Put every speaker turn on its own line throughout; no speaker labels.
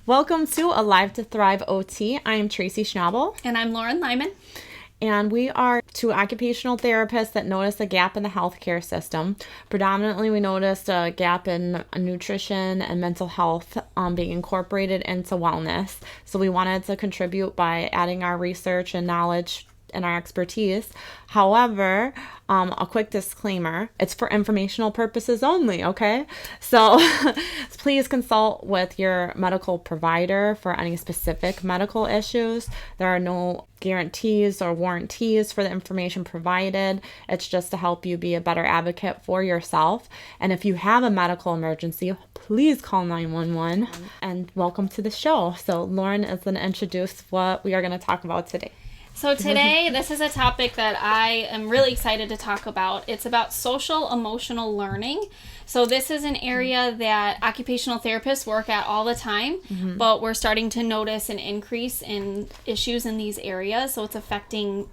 Welcome to Alive to Thrive OT. I am Tracy Schnabel.
And I'm Lauren Lyman.
And we are two occupational therapists that noticed a gap in the healthcare system. Predominantly, we noticed a gap in nutrition and mental health being incorporated into wellness. So we wanted to contribute by adding our research and knowledge and our expertise. However, a quick disclaimer, it's for informational purposes only, okay? So please consult with your medical provider for any specific medical issues. There are no guarantees or warranties for the information provided. It's just to help you be a better advocate for yourself. And if you have a medical emergency, please call 911 and welcome to the show. So Lauren is going to introduce what we are going to talk about today.
So today, this is a topic that I am really excited to talk about. It's about social emotional learning. So this is an area that occupational therapists work at all the time, but we're starting to notice an increase in issues in these areas. So it's affecting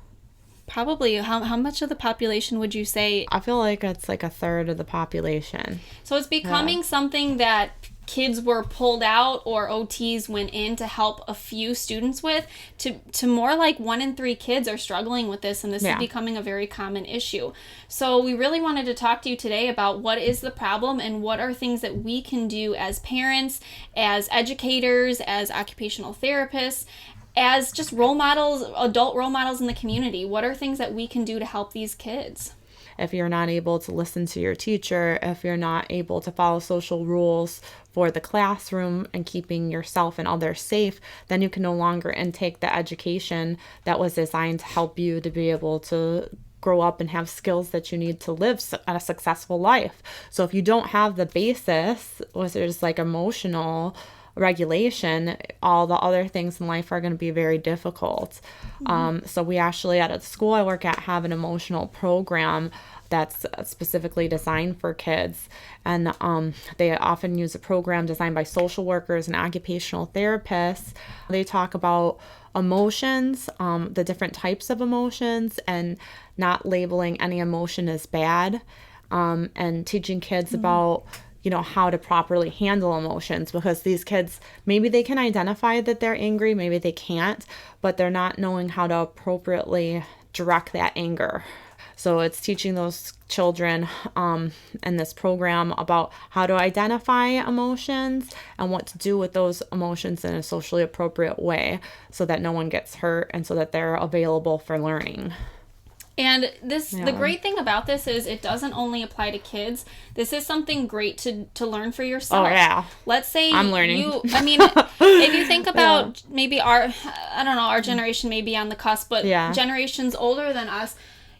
probably, how much of the population would you say?
I feel like it's like a third of the population.
So it's becoming something that kids were pulled out or OTs went in to help a few students with, to more like 1 in 3 kids are struggling with this, and this is becoming a very common issue. So we really wanted to talk to you today about what is the problem and what are things that we can do as parents, as educators, as occupational therapists, as just role models, adult role models in the community. What are things that we can do to help these kids?
If you're not able to listen to your teacher, if you're not able to follow social rules for the classroom and keeping yourself and others safe, then you can no longer intake the education that was designed to help you to be able to grow up and have skills that you need to live a successful life. So if you don't have the basis, which is like emotional regulation, all the other things in life are going to be very difficult. So we actually, at a school I work at, have an emotional program that's specifically designed for kids. And they often use a program designed by social workers and occupational therapists. They talk about emotions, the different types of emotions, and not labeling any emotion as bad, and teaching kids about how to properly handle emotions, because these kids, maybe they can identify that they're angry, maybe they can't, but they're not knowing how to appropriately direct that anger. So it's teaching those children in this program about how to identify emotions and what to do with those emotions in a socially appropriate way so that no one gets hurt and so that they're available for learning.
And the great thing about this is it doesn't only apply to kids. This is something great to learn for yourself.
Oh, yeah.
Let's say
I'm learning.
If you think about maybe our generation may be on the cusp, but generations older than us,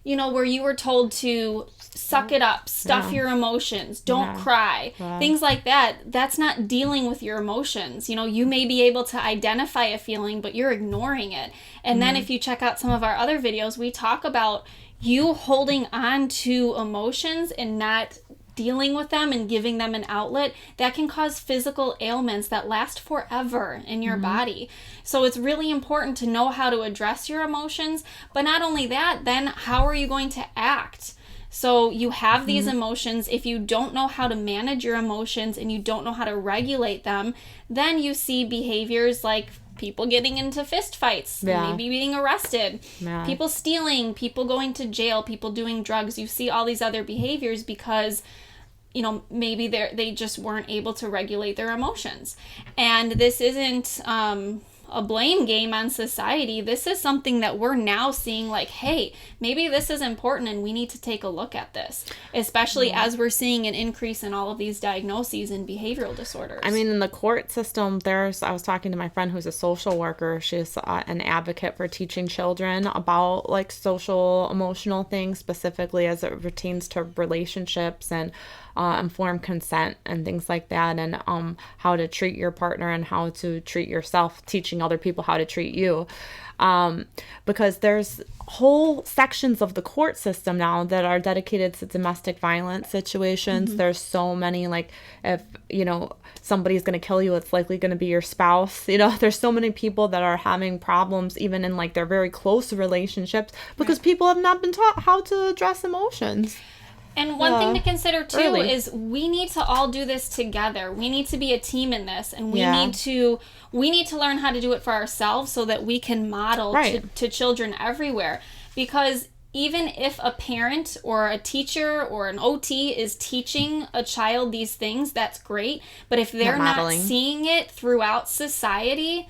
where you were told to suck it up, stuff your emotions, don't cry, things like that. That's not dealing with your emotions. You may be able to identify a feeling, but you're ignoring it. And then if you check out some of our other videos, we talk about you holding on to emotions and not dealing with them and giving them an outlet that can cause physical ailments that last forever in your body. So it's really important to know how to address your emotions, but not only that, then how are you going to act? So you have these emotions. If you don't know how to manage your emotions and you don't know how to regulate them, then you see behaviors like people getting into fist fights, maybe being arrested, people stealing, people going to jail, people doing drugs. You see all these other behaviors because maybe they just weren't able to regulate their emotions. And this isn't a blame game on society. This is something that we're now seeing like, hey, maybe this is important and we need to take a look at this, especially as we're seeing an increase in all of these diagnoses and behavioral disorders.
I mean, in the court system, I was talking to my friend who's a social worker. She's an advocate for teaching children about like social emotional things, specifically as it pertains to relationships and informed consent and things like that, and how to treat your partner and how to treat yourself, teaching other people how to treat you. Because there's whole sections of the court system now that are dedicated to domestic violence situations. There's so many, like, if, somebody's going to kill you, it's likely going to be your spouse. There's so many people that are having problems even in like their very close relationships because people have not been taught how to address emotions.
And one thing to consider too is we need to all do this together. We need to be a team in this, and we need to learn how to do it for ourselves so that we can model to children everywhere. Because even if a parent or a teacher or an OT is teaching a child these things, that's great. But if they're not seeing it throughout society,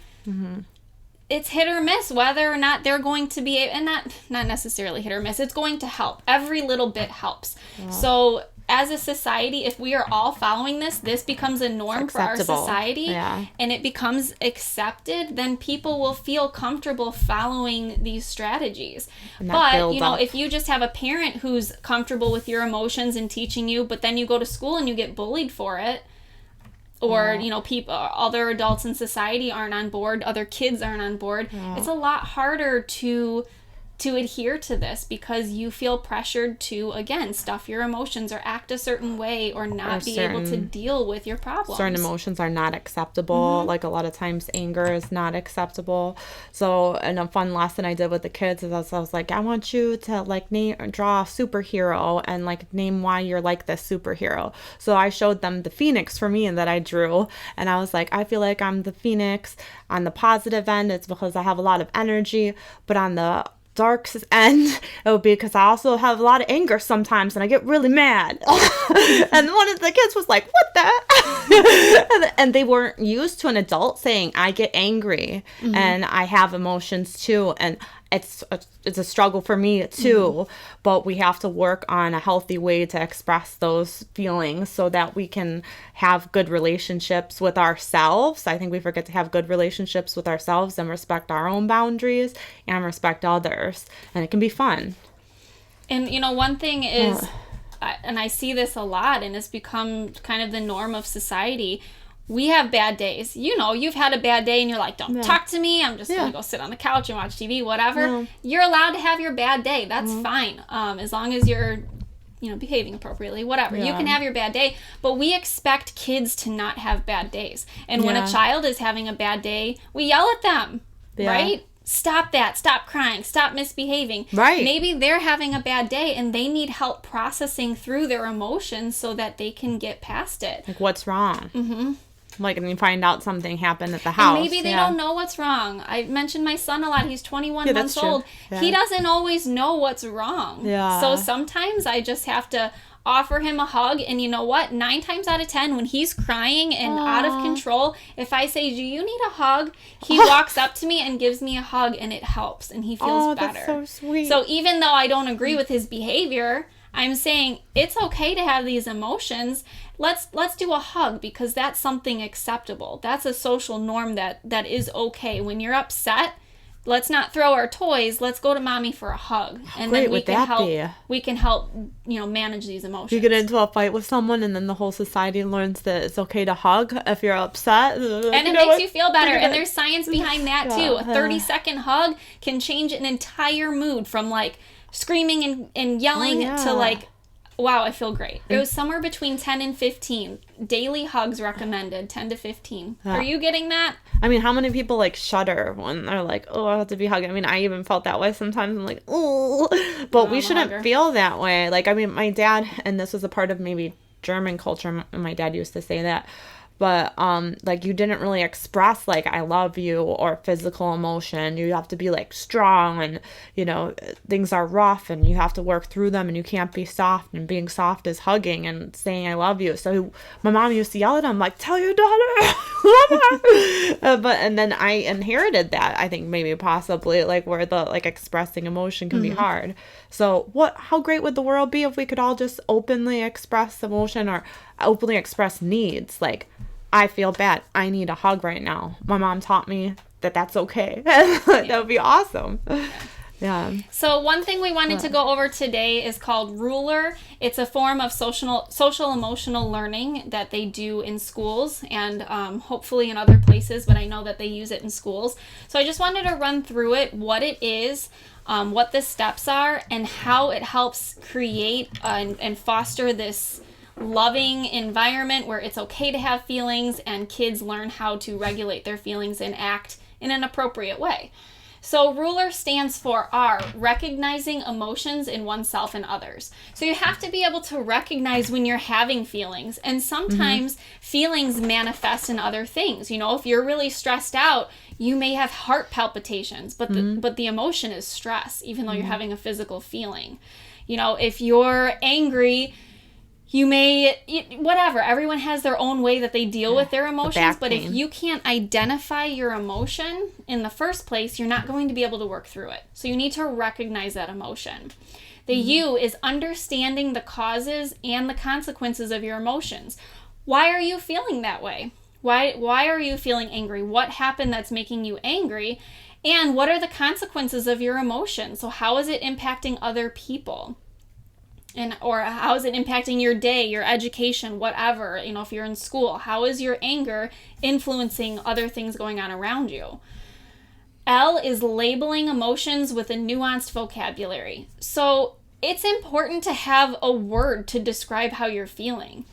it's hit or miss whether or not they're going to be, and not necessarily hit or miss, it's going to help. Every little bit helps. Yeah. So as a society, if we are all following this becomes a norm for our society, and it becomes accepted, then people will feel comfortable following these strategies. But, if you just have a parent who's comfortable with your emotions and teaching you, but then you go to school and you get bullied for it, or, people, other adults in society aren't on board, other kids aren't on board, it's a lot harder to adhere to this because you feel pressured to, again, stuff your emotions or act a certain way or not be able to deal with your problems.
Certain emotions are not acceptable. Like a lot of times anger is not acceptable. So, and a fun lesson I did with the kids is I was like, I want you to draw a superhero and name why you're like this superhero. So I showed them the phoenix for me and that I drew. And I was like, I feel like I'm the phoenix. On the positive end, it's because I have a lot of energy, but on the dark end, it would be because I also have a lot of anger sometimes and I get really mad. And one of the kids was like, what the? And they weren't used to an adult saying, I get angry and I have emotions too. And it's a struggle for me too, but we have to work on a healthy way to express those feelings so that we can have good relationships with ourselves. I think we forget to have good relationships with ourselves and respect our own boundaries and respect others, and it can be fun.
And one thing is, and I see this a lot, and it's become kind of the norm of society. We have bad days. You've had a bad day and you're like, don't talk to me. I'm just going to go sit on the couch and watch TV, whatever. Yeah. You're allowed to have your bad day. That's fine. As long as you're, behaving appropriately, whatever. You can have your bad day. But we expect kids to not have bad days. And when a child is having a bad day, we yell at them, right? Stop that. Stop crying. Stop misbehaving.
Right.
Maybe they're having a bad day and they need help processing through their emotions so that they can get past it.
Like, what's wrong? And you find out something happened at the house.
And maybe they don't know what's wrong. I mentioned my son a lot. He's 21 months old. Yeah. He doesn't always know what's wrong. Yeah. So sometimes I just have to offer him a hug. And you know what? 9 times out of 10, when he's crying and out of control, if I say, do you need a hug? He walks up to me and gives me a hug, and it helps. And he feels better.
That's so sweet.
So even though I don't agree with his behavior, I'm saying it's okay to have these emotions. Let's do a hug because that's something acceptable. That's a social norm that is okay. When you're upset, let's not throw our toys. Let's go to mommy for a hug. And then we can help manage these emotions.
You get into a fight with someone and then the whole society learns that it's okay to hug if you're upset.
And it makes you feel better. And there's science behind that too. A 30-second hug can change an entire mood from screaming and yelling to wow, I feel great. It was somewhere between 10 and 15. Daily hugs recommended, 10 to 15. Are you getting that?
I mean, how many people shudder when they're like, oh, I have to be hugged? I mean, I even felt that way sometimes. I'm like, oh, but we shouldn't feel that way. My dad, and this was a part of maybe German culture, my dad used to say that, but you didn't really express I love you or physical emotion. You have to be strong, and things are rough and you have to work through them, and you can't be soft, and being soft is hugging and saying I love you. So my mom used to yell at him tell your daughter and then I inherited that. I think maybe possibly where the expressing emotion can be hard. So how great would the world be if we could all just openly express emotion or openly express needs? I feel bad. I need a hug right now. My mom taught me that that's okay. That would be awesome. Yeah.
So one thing we wanted to go over today is called Ruler. It's a form of social emotional learning that they do in schools and hopefully in other places, but I know that they use it in schools. So I just wanted to run through it, what it is, what the steps are, and how it helps create and foster this loving environment where it's okay to have feelings and kids learn how to regulate their feelings and act in an appropriate way. So ruler stands for R, recognizing emotions in oneself and others. So you have to be able to recognize when you're having feelings. And sometimes feelings manifest in other things. You know, if you're really stressed out, you may have heart palpitations, but the emotion is stress, even though you're having a physical feeling. You know, if you're angry, you may, whatever, everyone has their own way that they deal with their emotions, but if you can't identify your emotion in the first place, you're not going to be able to work through it. So you need to recognize that emotion. The U is understanding the causes and the consequences of your emotions. Why are you feeling that way? Why are you feeling angry? What happened that's making you angry? And what are the consequences of your emotion? So how is it impacting other people? Or how is it impacting your day, your education, whatever, you know, if you're in school, how is your anger influencing other things going on around you? L is labeling emotions with a nuanced vocabulary. So it's important to have a word to describe how you're feeling.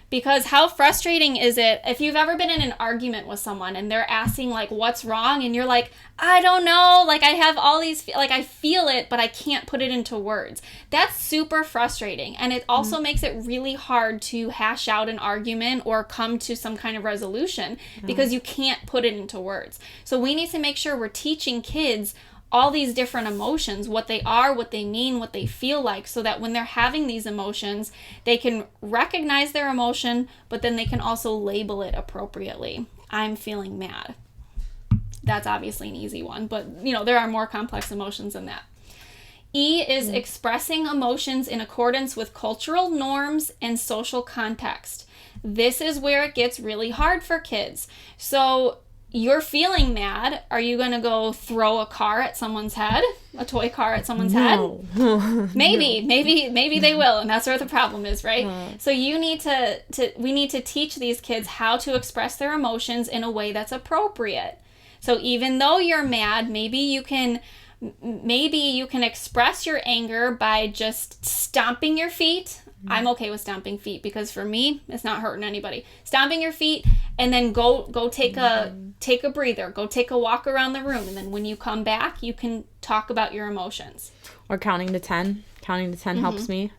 Because how frustrating is it if you've ever been in an argument with someone and they're asking, like, what's wrong? And you're like, I don't know. Like, I have all these, like, I feel it, but I can't put it into words. That's super frustrating. And it also makes it really hard to hash out an argument or come to some kind of resolution because you can't put it into words. So we need to make sure we're teaching kids all these different emotions, what they are, what they mean, what they feel like, so that when they're having these emotions, they can recognize their emotion, but then they can also label it appropriately. I'm feeling mad. That's obviously an easy one, but you know, there are more complex emotions than that. E is expressing emotions in accordance with cultural norms and social context. This is where it gets really hard for kids. So you're feeling mad. Are you going to go throw a car at someone's head? A toy car at someone's head? Maybe they will, and that's where the problem is, right? So you need we need to teach these kids how to express their emotions in a way that's appropriate. So even though you're mad, maybe you can express your anger by just stomping your feet. I'm okay with stomping feet because for me, it's not hurting anybody. Stomping your feet and then go take a breather, go take a walk around the room. And then when you come back, you can talk about your emotions.
Or counting to 10. Counting to 10 helps me.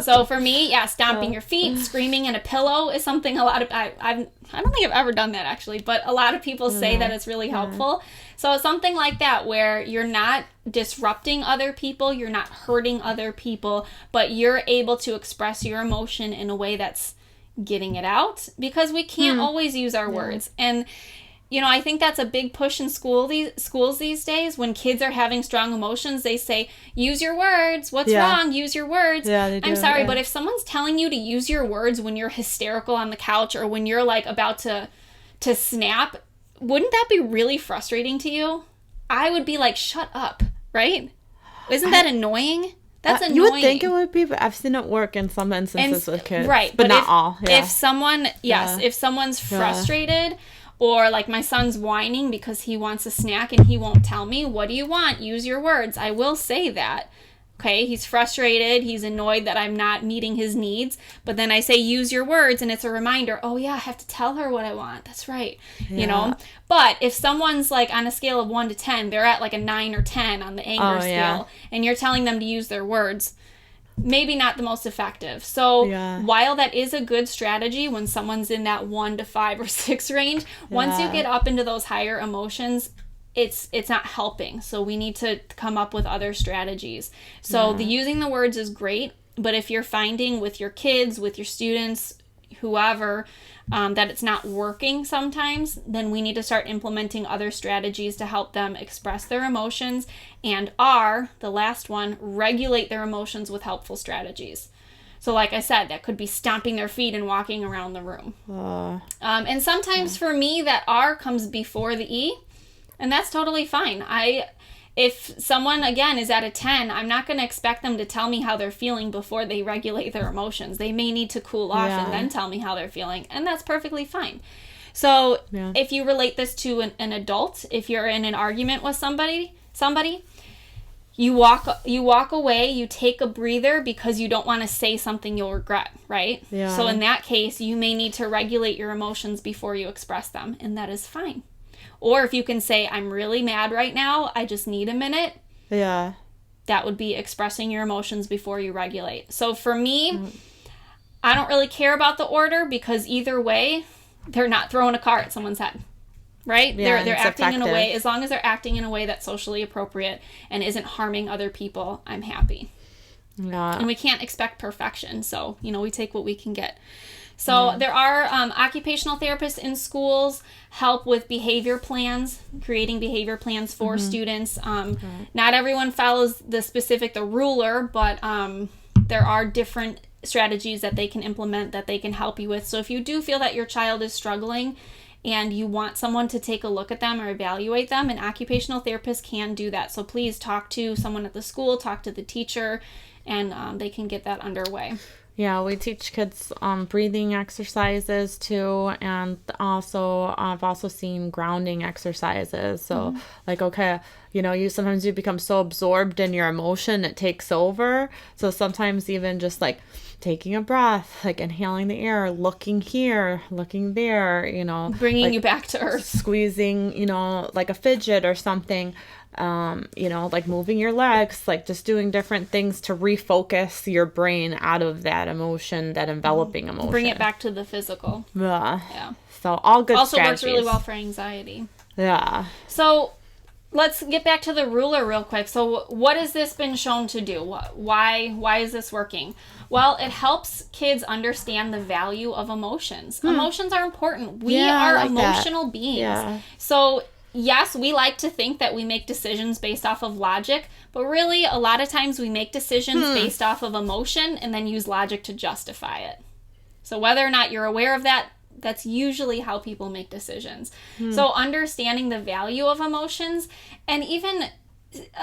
So for me, stomping your feet, screaming in a pillow is something a lot of, I don't think I've ever done that actually, but a lot of people say that it's really helpful. So something like that where you're not disrupting other people, you're not hurting other people, but you're able to express your emotion in a way that's getting it out, because we can't always use our words. And you know, I think that's a big push in schools these days. When kids are having strong emotions, they say, use your words. What's wrong? Use your words. Yeah, they do. I'm sorry, but if someone's telling you to use your words when you're hysterical on the couch or when you're like about to snap, wouldn't that be really frustrating to you? I would be like, shut up, right? Isn't that annoying? That's annoying.
You would think it would be, but I've seen it work in some instances with kids.
Right.
But not all. Yeah.
If someone's frustrated, or like my son's whining because he wants a snack and he won't tell me, what do you want? Use your words. I will say that. Okay, he's frustrated. He's annoyed that I'm not meeting his needs. But then I say, use your words, and it's a reminder, oh yeah, I have to tell her what I want. That's right. You know? But if someone's like on a scale of 1 to 10, they're at like a 9 or 10 on the anger scale, and you're telling them to use their words, maybe not the most effective. So while that is a good strategy when someone's in that 1 to 5 or 6 range, once you get up into those higher emotions, it's not helping. So we need to come up with other strategies. So the using the words is great, but if you're finding with your kids, with your students, whoever, that it's not working sometimes, then we need to start implementing other strategies to help them express their emotions. And R, the last one, regulate their emotions with helpful strategies. So like I said, that could be stomping their feet and walking around the room. And sometimes for me, that R comes before the E, and that's totally fine. If someone, again, is at a 10, I'm not going to expect them to tell me how they're feeling before they regulate their emotions. They may need to cool off and then tell me how they're feeling, and that's perfectly fine. So if you relate this to an adult, if you're in an argument with somebody, you walk away, you take a breather because you don't want to say something you'll regret, right? Yeah. So in that case, you may need to regulate your emotions before you express them, and that is fine. Or if you can say, I'm really mad right now, I just need a minute.
Yeah.
That would be expressing your emotions before you regulate. So for me, I don't really care about the order, because either way, they're not throwing a car at someone's head. Right?
Yeah,
they're acting
effective.
in a way, as long as they're acting in a way that's socially appropriate and isn't harming other people, I'm happy.
Yeah.
And we can't expect perfection. So, we take what we can get. So there are occupational therapists in schools help with behavior plans, creating behavior plans for students. Not everyone follows the ruler, but there are different strategies that they can implement that they can help you with. So if you do feel that your child is struggling and you want someone to take a look at them or evaluate them, an occupational therapist can do that. So please talk to someone at the school, talk to the teacher, and they can get that underway.
Yeah, we teach kids breathing exercises too, and also I've also seen grounding exercises. So like, okay, sometimes you become so absorbed in your emotion, it takes over. So sometimes even just like taking a breath, like inhaling the air, looking here, looking there,
bringing
like
you back to earth,
squeezing, like a fidget or something. Like moving your legs, like just doing different things to refocus your brain out of that emotion, that enveloping emotion.
Bring it back to the physical.
Yeah. So all good
also
strategies.
Works really well for anxiety.
Yeah.
So let's get back to the ruler real quick. So what has this been shown to do? Why is this working? Well, it helps kids understand the value of emotions. Emotions are important. We are like emotional beings. Yeah. So yes, we like to think that we make decisions based off of logic, but really a lot of times we make decisions based off of emotion and then use logic to justify it. So whether or not you're aware of that, that's usually how people make decisions. So understanding the value of emotions, and even,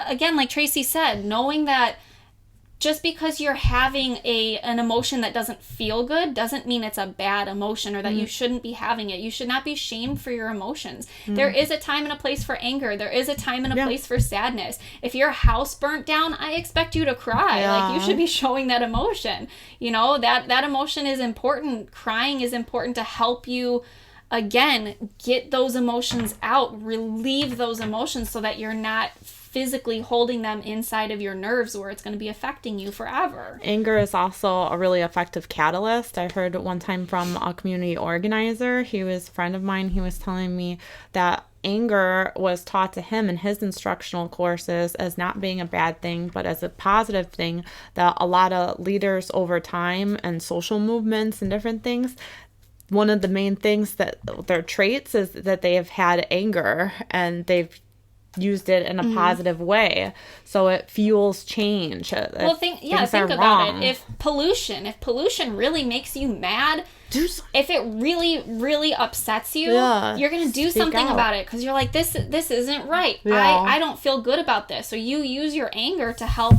again, like Tracy said, knowing that just because you're having an emotion that doesn't feel good doesn't mean it's a bad emotion or that you shouldn't be having it. You should not be shamed for your emotions. There is a time and a place for anger. There is a time and a place for sadness. If your house burnt down, I expect you to cry.
Yeah.
Like, you should be showing that emotion. That emotion is important. Crying is important to help you, again, get those emotions out, relieve those emotions so that you're not physically holding them inside of your nerves where it's going to be affecting you forever.
Anger is also a really effective catalyst. I heard one time from a community organizer, he was a friend of mine, he was telling me that anger was taught to him in his instructional courses as not being a bad thing, but as a positive thing, that a lot of leaders over time and social movements and different things, one of the main things that their traits is that they have had anger and they've used it in a positive way, so it fuels change.
Think about it. If pollution really makes you mad, if it really, really upsets you, you're gonna do something about it, because you're like, this isn't right. I don't feel good about this. So you use your anger to help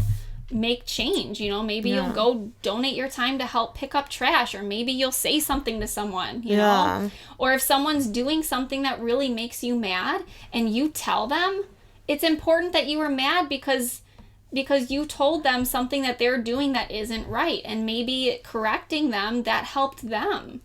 make change. Maybe you'll go donate your time to help pick up trash, or maybe you'll say something to someone, you know? Or if someone's doing something that really makes you mad and you tell them, it's important that you were mad because you told them something that they're doing that isn't right, and maybe correcting them, that helped them.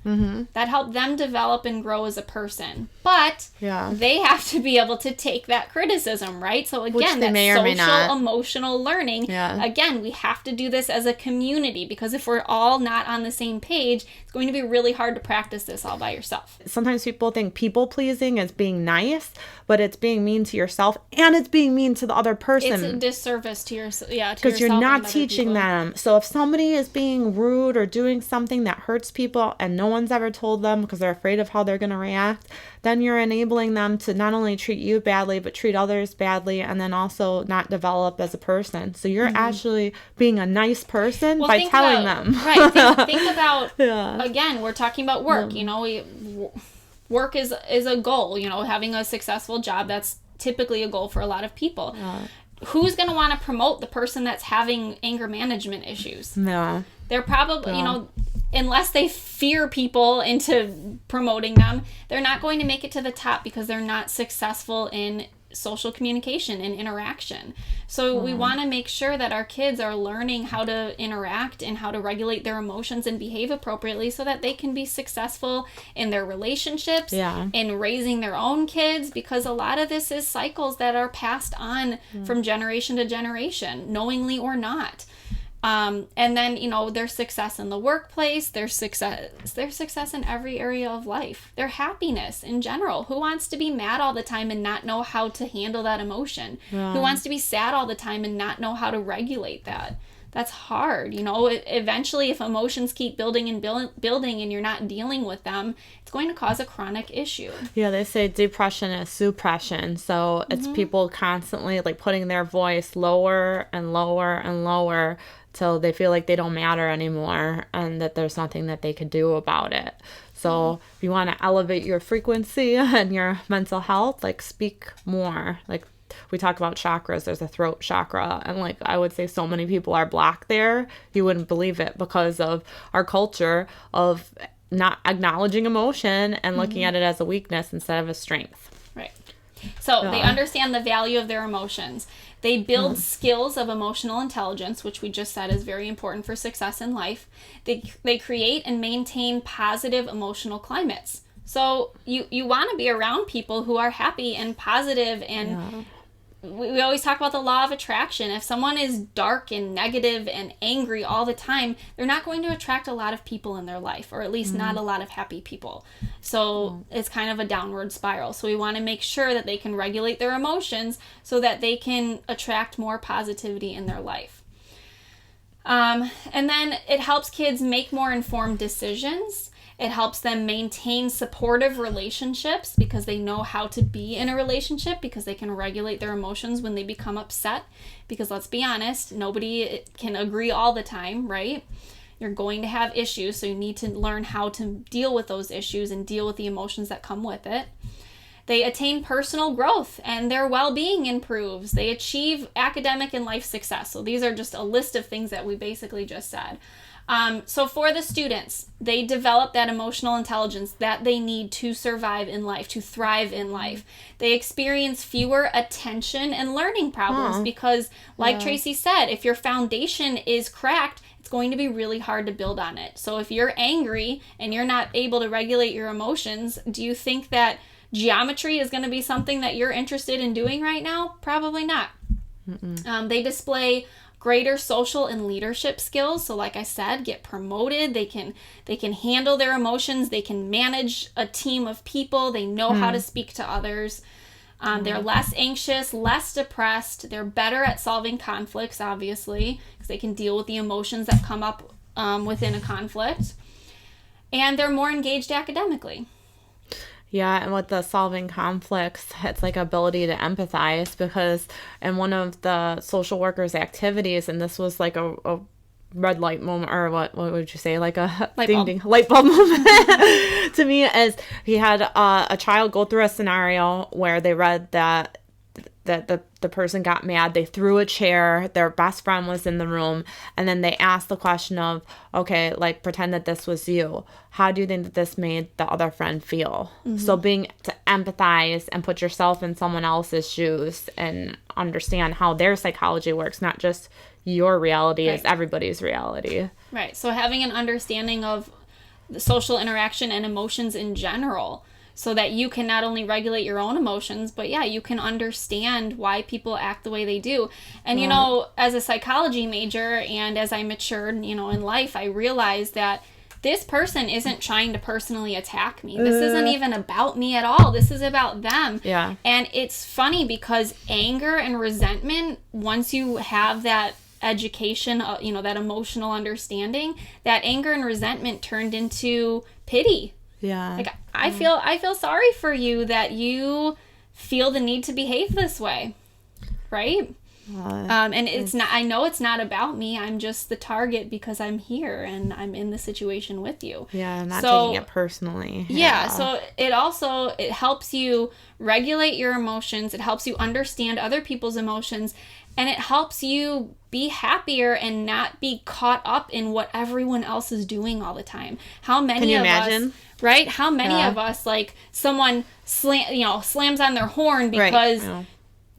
That helped them develop and grow as a person. But they have to be able to take that criticism, right? So again, that's social emotional learning. Again, we have to do this as a community, because if we're all not on the same page, it's going to be really hard to practice this all by yourself.
Sometimes people think people pleasing is being nice, but it's being mean to yourself and it's being mean to the other person.
It's a disservice to
because you're not teaching them. So if somebody is being rude or doing something that hurts people and no one's ever told them because they're afraid of how they're going to react, then you're enabling them to not only treat you badly, but treat others badly, and then also not develop as a person. So you're actually being a nice person by telling them.
Right. Think about, again, we're talking about work. Work is a goal. Having a successful job, that's typically a goal for a lot of people. Who's going to want to promote the person that's having anger management issues?
No.
They're probably, unless they fear people into promoting them, they're not going to make it to the top because they're not successful in social communication and interaction. So we want to make sure that our kids are learning how to interact and how to regulate their emotions and behave appropriately so that they can be successful in their relationships, in raising their own kids, because a lot of this is cycles that are passed on from generation to generation, knowingly or not. And then, their success in the workplace, their success in every area of life, their happiness in general. Who wants to be mad all the time and not know how to handle that emotion? Who wants to be sad all the time and not know how to regulate that? That's hard. Eventually, if emotions keep building and building and you're not dealing with them, it's going to cause a chronic issue.
Yeah, they say depression is suppression. So it's people constantly like putting their voice lower and lower and lower till they feel like they don't matter anymore and that there's nothing that they could do about it. So if you want to elevate your frequency and your mental health, like speak more. Like we talk about chakras, there's a throat chakra, and like I would say so many people are blocked there. You wouldn't believe it because of our culture of not acknowledging emotion and looking at it as a weakness instead of a strength.
Right. So they understand the value of their emotions. They build skills of emotional intelligence, which we just said is very important for success in life. They create and maintain positive emotional climates. So you want to be around people who are happy and positive, and we always talk about the law of attraction. If someone is dark and negative and angry all the time, they're not going to attract a lot of people in their life, or at least not a lot of happy people. So it's kind of a downward spiral. So we want to make sure that they can regulate their emotions so that they can attract more positivity in their life. And then it helps kids make more informed decisions. It helps them maintain supportive relationships because they know how to be in a relationship, because they can regulate their emotions when they become upset. Because let's be honest, nobody can agree all the time, right? You're going to have issues, so you need to learn how to deal with those issues and deal with the emotions that come with it. They attain personal growth and their well-being improves. They achieve academic and life success. So these are just a list of things that we basically just said. So for the students, they develop that emotional intelligence that they need to survive in life, to thrive in life. They experience fewer attention and learning problems because, like Tracy said, if your foundation is cracked, it's going to be really hard to build on it. So if you're angry and you're not able to regulate your emotions, do you think that geometry is going to be something that you're interested in doing right now? Probably not. They display greater social and leadership skills. So like I said, get promoted. They can handle their emotions. They can manage a team of people. They know how to speak to others. They're less anxious, less depressed. They're better at solving conflicts, obviously, because they can deal with the emotions that come up within a conflict. And they're more engaged academically.
Yeah, and with the solving conflicts, it's like ability to empathize, because in one of the social workers' activities, and this was like a red light moment, or what would you say, like a light bulb moment to me, is he had a child go through a scenario where they read that the person got mad, they threw a chair, their best friend was in the room, and then they asked the question of, okay, like pretend that this was you. How do you think that this made the other friend feel? So being to empathize and put yourself in someone else's shoes and understand how their psychology works, not just your reality is everybody's reality. Right.
So having an understanding of the social interaction and emotions in general, so that you can not only regulate your own emotions, but you can understand why people act the way they do. And, as a psychology major and as I matured, in life, I realized that this person isn't trying to personally attack me. This isn't even about me at all. This is about them.
Yeah.
And it's funny because anger and resentment, once you have that education, that emotional understanding, that anger and resentment turned into pity.
Yeah.
Like I feel sorry for you that you feel the need to behave this way. Right? And it's not, I know it's not about me. I'm just the target because I'm here and I'm in the situation with you.
Yeah, I'm not taking it personally.
Yeah, so it helps you regulate your emotions. It helps you understand other people's emotions, and it helps you be happier and not be caught up in what everyone else is doing all the time. How many
Can you
of
imagine?
us, right? How many of us, like someone slams on their horn because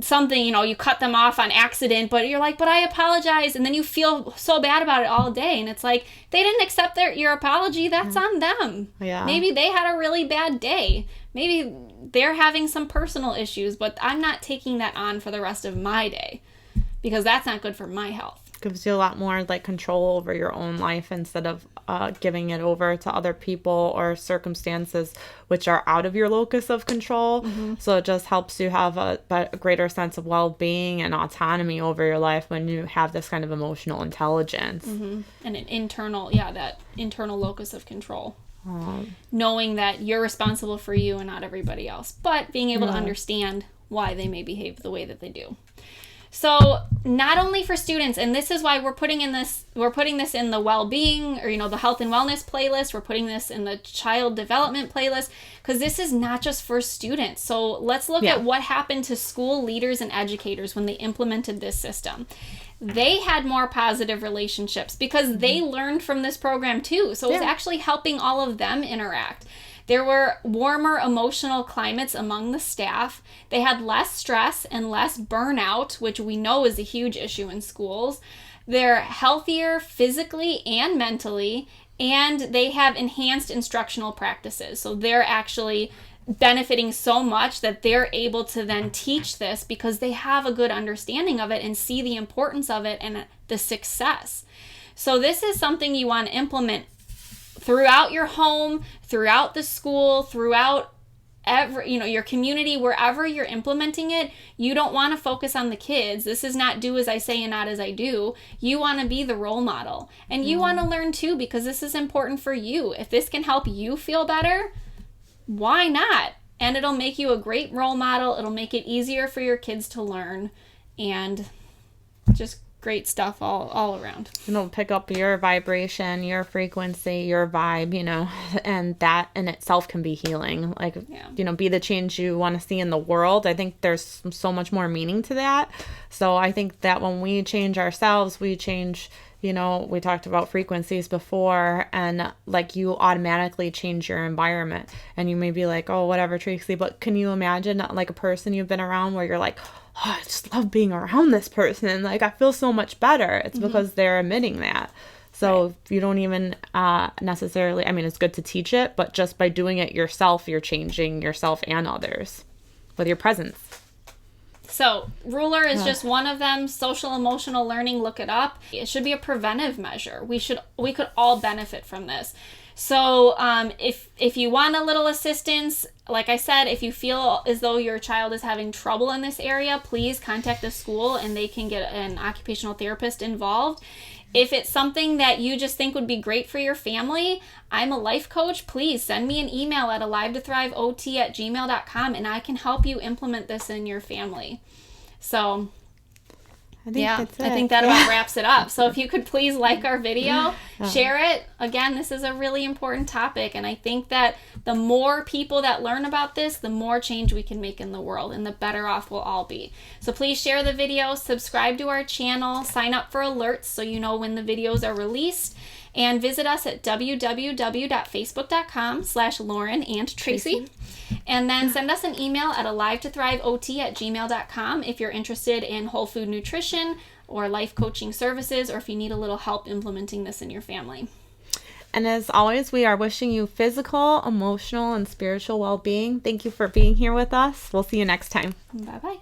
something, you cut them off on accident, but you're like, but I apologize. And then you feel so bad about it all day. And it's like, they didn't accept your apology. That's on them.
Yeah.
Maybe they had a really bad day. Maybe they're having some personal issues, but I'm not taking that on for the rest of my day because that's not good for my health.
Gives you a lot more like control over your own life instead of giving it over to other people or circumstances which are out of your locus of control. So it just helps you have a greater sense of well-being and autonomy over your life when you have this kind of emotional intelligence.
And an internal, that internal locus of control. Knowing that you're responsible for you and not everybody else, but being able to understand why they may behave the way that they do. So not only for students, and this is why we're putting this in the well-being or, the health and wellness playlist. We're putting this in the child development playlist because this is not just for students. So let's look at what happened to school leaders and educators when they implemented this system. They had more positive relationships because they learned from this program too. So it was actually helping all of them interact. There were warmer emotional climates among the staff. They had less stress and less burnout, which we know is a huge issue in schools. They're healthier physically and mentally, and they have enhanced instructional practices. So they're actually benefiting so much that they're able to then teach this because they have a good understanding of it and see the importance of it and the success. So this is something you want to implement throughout your home, throughout the school, throughout your community, wherever you're implementing it. You don't want to focus on the kids. This is not do as I say and not as I do. You want to be the role model. And you want to learn too because this is important for you. If this can help you feel better, why not? And it'll make you a great role model. It'll make it easier for your kids to learn. And just great stuff all around.
It'll pick up your vibration, your frequency, your vibe, and that in itself can be healing. Like, be the change you want to see in the world. I think there's so much more meaning to that. So I think that when we change ourselves, we change, we talked about frequencies before, and like you automatically change your environment. And you may be like, oh, whatever, Tracy, but can you imagine like a person you've been around where you're like, oh, I just love being around this person. Like, I feel so much better. It's because they're emitting that. So you don't even necessarily, it's good to teach it, but just by doing it yourself, you're changing yourself and others with your presence.
So Ruler is just one of them. Social emotional learning, look it up. It should be a preventive measure. We could all benefit from this. So if you want a little assistance, like I said, if you feel as though your child is having trouble in this area, please contact the school and they can get an occupational therapist involved. If it's something that you just think would be great for your family, I'm a life coach. Please send me an email at alivetothrivegt@gmail.com and I can help you implement this in your family. So I think that about wraps it up. So if you could please like our video, share it. Again, this is a really important topic, and I think that the more people that learn about this, the more change we can make in the world, and the better off we'll all be. So please share the video, subscribe to our channel, sign up for alerts so you know when the videos are released, and visit us at www.facebook.com/Lauren and Tracy. And then send us an email at alivetothrivegt@gmail.com if you're interested in whole food nutrition or life coaching services, or if you need a little help implementing this in your family.
And as always, we are wishing you physical, emotional, and spiritual well-being. Thank you for being here with us. We'll see you next time.
Bye-bye.